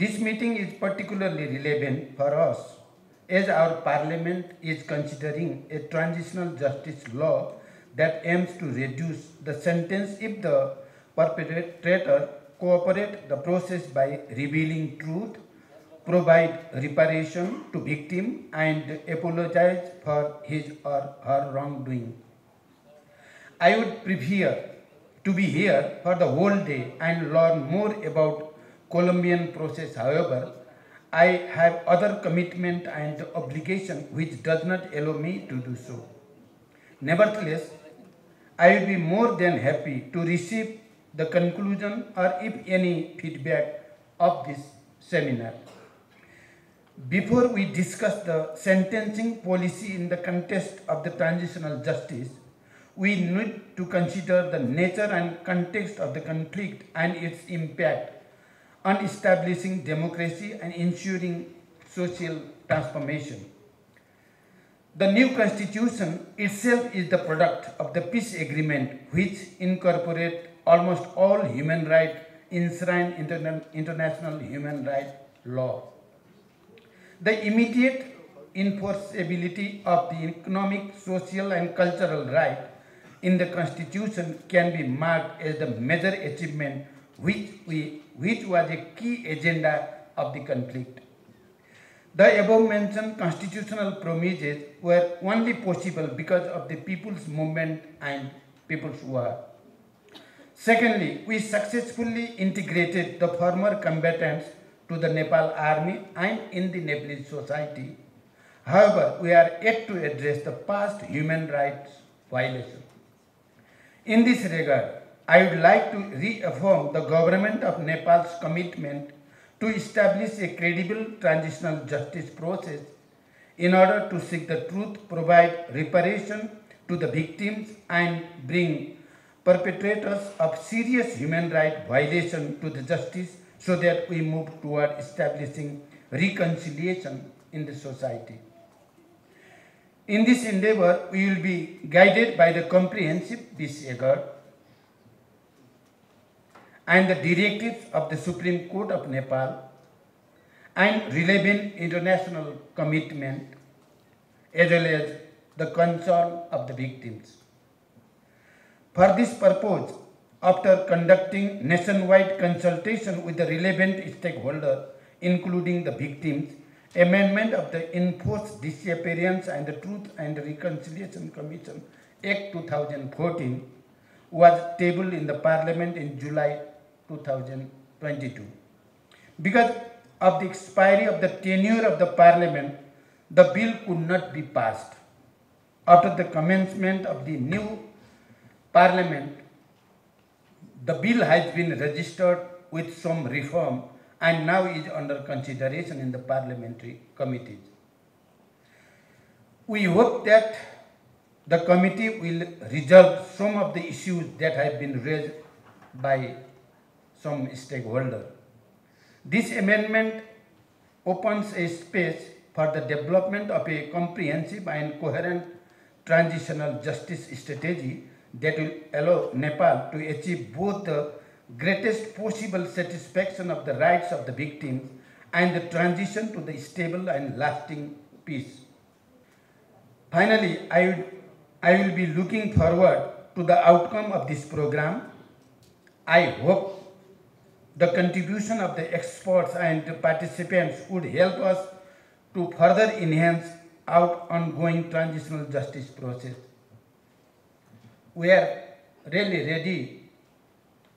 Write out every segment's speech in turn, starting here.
This meeting is particularly relevant for us as our Parliament is considering a transitional justice law that aims to reduce the sentence if the perpetrator cooperate the process by revealing truth, provide reparation to victim and apologize for his or her wrongdoing. I would prefer to be here for the whole day and learn more about Colombian process. However, I have other commitment and obligation which does not allow me to do so. Nevertheless, I will be more than happy to receive the conclusion or if any feedback of this seminar. Before we discuss the sentencing policy in the context of the transitional justice, we need to consider the nature and context of the conflict and its impact on establishing democracy and ensuring social transformation. The new constitution itself is the product of the peace agreement which incorporates almost all human rights enshrined in international human rights law. The immediate enforceability of the economic, social and cultural rights in the Constitution can be marked as the major achievement which was a key agenda of the conflict. The above-mentioned constitutional promises were only possible because of the people's movement and people's war. Secondly, we successfully integrated the former combatants to the Nepal army and in the Nepalese society. However, we are yet to address the past human rights violations. In this regard, I would like to reaffirm the government of Nepal's commitment to establish a credible transitional justice process in order to seek the truth, provide reparation to the victims and bring perpetrators of serious human rights violation to the justice so that we move toward establishing reconciliation in the society. In this endeavor, we will be guided by the comprehensive peace accord and the directives of the Supreme Court of Nepal and relevant international commitment as well as the concern of the victims. For this purpose, after conducting nationwide consultation with the relevant stakeholders, including the victims, amendment of the Enforced Disappearance and the Truth and Reconciliation Commission Act 2014 was tabled in the Parliament in July 2022. Because of the expiry of the tenure of the Parliament, the bill could not be passed. After the commencement of the new Parliament, the bill has been registered with some reform and now is under consideration in the parliamentary committees. We hope that the committee will resolve some of the issues that have been raised by some stakeholders. This amendment opens a space for the development of a comprehensive and coherent transitional justice strategy that will allow Nepal to achieve both the greatest possible satisfaction of the rights of the victims and the transition to the stable and lasting peace. Finally, I will be looking forward to the outcome of this program. I hope the contribution of the experts and the participants would help us to further enhance our ongoing transitional justice process. We are really ready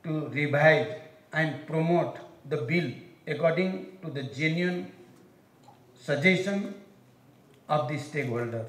to revise and promote the bill according to the genuine suggestion of the stakeholder.